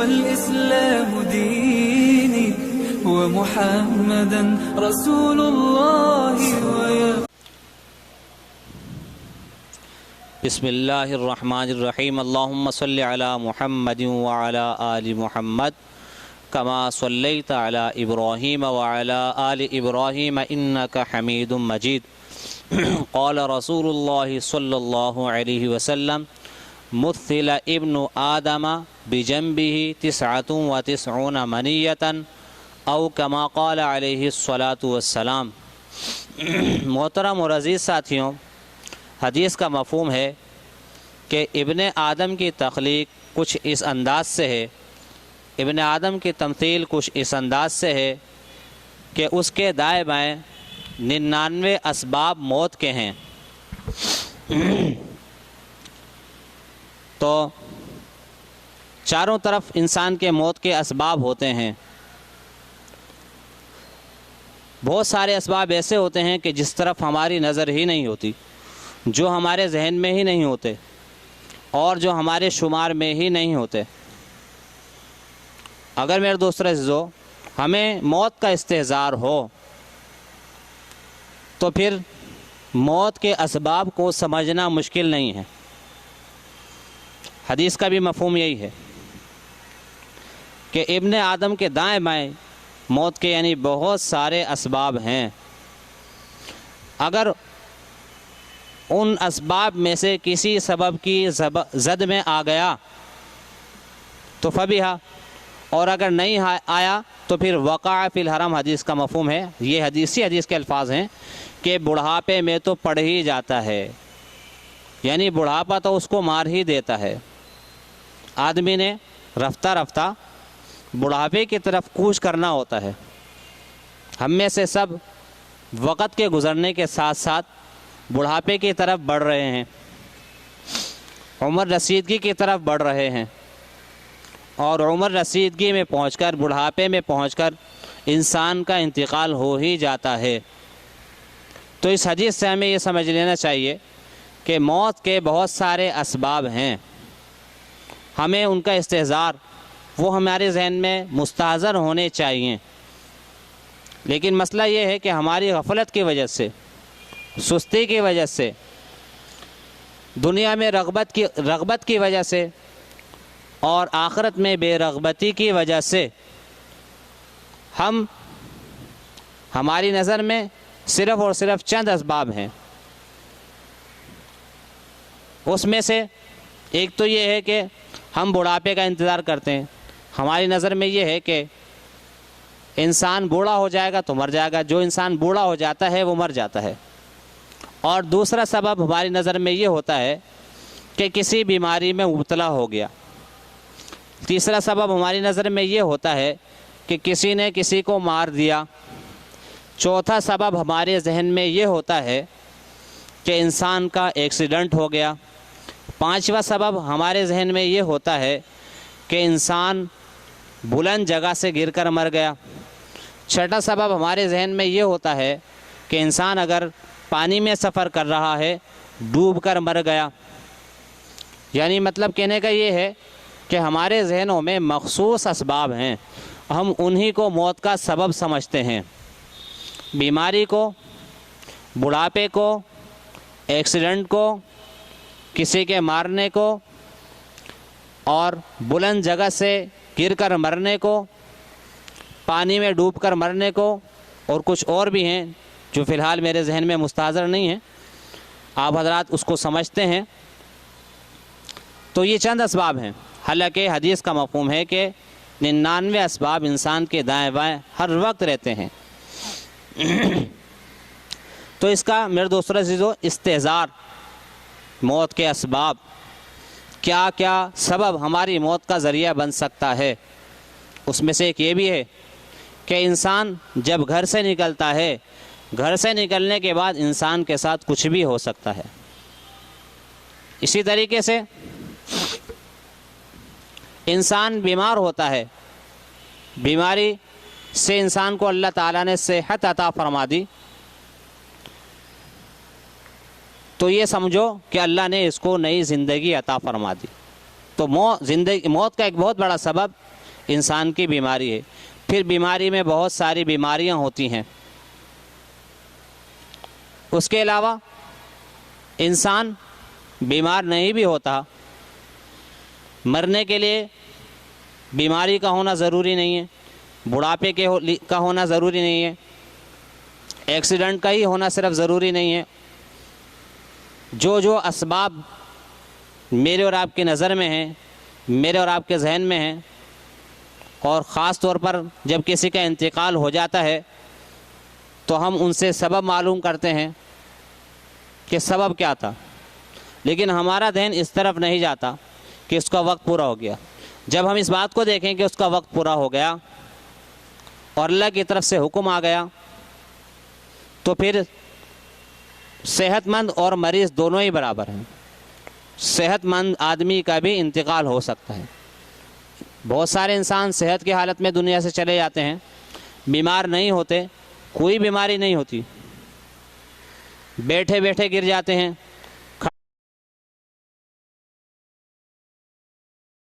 والإسلام ديني ومحمدا رسول الله بسم اللہ الرحمن الرحیم اللہم صلی علی محمد وعلی آل محمد کما صلیت علی ابراہیم وعلی آل ابراہیم انک حمید مجید قال رسول اللہ صلی اللہ علیہ وسلم مثل ابن آدم بجنبه 99 منیۃ او کما قال علیہ الصلاۃ والسلام۔ محترم اور عزیز ساتھیوں، حدیث کا مفہوم ہے کہ ابن آدم کی تخلیق کچھ اس انداز سے ہے، ابن آدم کی تمثیل کچھ اس انداز سے ہے کہ اس کے دائیں بائیں 99 اسباب موت کے ہیں۔ تو چاروں طرف انسان کے موت کے اسباب ہوتے ہیں۔ بہت سارے اسباب ایسے ہوتے ہیں کہ جس طرف ہماری نظر ہی نہیں ہوتی، جو ہمارے ذہن میں ہی نہیں ہوتے اور جو ہمارے شمار میں ہی نہیں ہوتے۔ اگر میرے دوست عزیزو ہمیں موت کا استحضار ہو تو پھر موت کے اسباب کو سمجھنا مشکل نہیں ہے۔ حدیث کا بھی مفہوم یہی ہے کہ ابن آدم کے دائیں بائیں موت کے یعنی بہت سارے اسباب ہیں۔ اگر ان اسباب میں سے کسی سبب کی زد میں آ گیا تو فبیہا، اور اگر نہیں آیا تو پھر وقع فی الحرم حدیث کا مفہوم ہے۔ یہ حدیث کے الفاظ ہیں کہ بڑھاپے میں تو پڑ ہی جاتا ہے، یعنی بڑھاپا تو اس کو مار ہی دیتا ہے۔ آدمی نے رفتہ رفتہ بڑھاپے کی طرف کوچ کرنا ہوتا ہے۔ ہم میں سے سب وقت کے گزرنے کے ساتھ ساتھ بڑھاپے کی طرف بڑھ رہے ہیں، عمر رسیدگی کی طرف بڑھ رہے ہیں، اور عمر رسیدگی میں پہنچ کر بڑھاپے میں پہنچ کر انسان کا انتقال ہو ہی جاتا ہے۔ تو اس حدیث سے ہمیں یہ سمجھ لینا چاہیے کہ موت کے بہت سارے اسباب ہیں، ہمیں ان کا استحضار وہ ہمارے ذہن میں مستحضر ہونے چاہیے۔ لیکن مسئلہ یہ ہے کہ ہماری غفلت کی وجہ سے، سستی کی وجہ سے، دنیا میں رغبت کی وجہ سے اور آخرت میں بے رغبتی کی وجہ سے ہماری نظر میں صرف اور صرف چند اسباب ہیں۔ اس میں سے ایک تو یہ ہے کہ ہم بڑھاپے کا انتظار کرتے ہیں۔ ہماری نظر میں یہ ہے کہ انسان بوڑھا ہو جائے گا تو مر جائے گا، جو انسان بوڑھا ہو جاتا ہے وہ مر جاتا ہے۔ اور دوسرا سبب ہماری نظر میں یہ ہوتا ہے کہ کسی بیماری میں مبتلا ہو گیا۔ تیسرا سبب ہماری نظر میں یہ ہوتا ہے کہ کسی نے کسی کو مار دیا۔ چوتھا سبب ہمارے ذہن میں یہ ہوتا ہے کہ انسان کا ایکسیڈنٹ ہو گیا۔ پانچواں سبب ہمارے ذہن میں یہ ہوتا ہے کہ انسان بلند جگہ سے گر کر مر گیا۔ چھٹا سبب ہمارے ذہن میں یہ ہوتا ہے کہ انسان اگر پانی میں سفر کر رہا ہے ڈوب کر مر گیا۔ یعنی مطلب کہنے کا یہ ہے کہ ہمارے ذہنوں میں مخصوص اسباب ہیں، ہم انہی کو موت کا سبب سمجھتے ہیں۔ بیماری کو، بڑھاپے کو، ایکسیڈنٹ کو، کسی کے مارنے کو، اور بلند جگہ سے گر کر مرنے کو، پانی میں ڈوب کر مرنے کو، اور کچھ اور بھی ہیں جو فی الحال میرے ذہن میں مستحضر نہیں ہیں، آپ حضرات اس کو سمجھتے ہیں۔ تو یہ چند اسباب ہیں، حالانکہ حدیث کا مفہوم ہے کہ 99 اسباب انسان کے دائیں بائیں ہر وقت رہتے ہیں۔ تو اس کا میرے دوستو عزیزو استحضار، موت کے اسباب، کیا کیا سبب ہماری موت کا ذریعہ بن سکتا ہے، اس میں سے ایک یہ بھی ہے کہ انسان جب گھر سے نکلتا ہے، گھر سے نکلنے کے بعد انسان کے ساتھ کچھ بھی ہو سکتا ہے۔ اسی طریقے سے انسان بیمار ہوتا ہے، بیماری سے انسان کو اللہ تعالیٰ نے صحت عطا فرما دی، تو یہ سمجھو کہ اللہ نے اس کو نئی زندگی عطا فرما دی۔ تو موت کا ایک بہت بڑا سبب انسان کی بیماری ہے. پھر بیماری میں بہت ساری بیماریاں ہوتی ہیں. اس کے علاوہ انسان بیمار نہیں بھی ہوتا. مرنے کے لیے بیماری کا ہونا ضروری نہیں ہے, بڑھاپے کا ہونا ضروری نہیں ہے, ایکسیڈنٹ کا ہی ہونا صرف ضروری نہیں ہے. جو اسباب میرے اور آپ کی نظر میں ہیں, میرے اور آپ کے ذہن میں ہیں, اور خاص طور پر جب کسی کا انتقال ہو جاتا ہے تو ہم ان سے سبب معلوم کرتے ہیں کہ سبب کیا تھا, لیکن ہمارا ذہن اس طرف نہیں جاتا کہ اس کا وقت پورا ہو گیا. جب ہم اس بات کو دیکھیں کہ اس کا وقت پورا ہو گیا اور اللہ کی طرف سے حکم آ گیا, تو پھر صحت مند اور مریض دونوں ہی برابر ہیں. صحت مند آدمی کا بھی انتقال ہو سکتا ہے. بہت سارے انسان صحت کی حالت میں دنیا سے چلے جاتے ہیں, بیمار نہیں ہوتے, کوئی بیماری نہیں ہوتی, بیٹھے بیٹھے گر جاتے ہیں,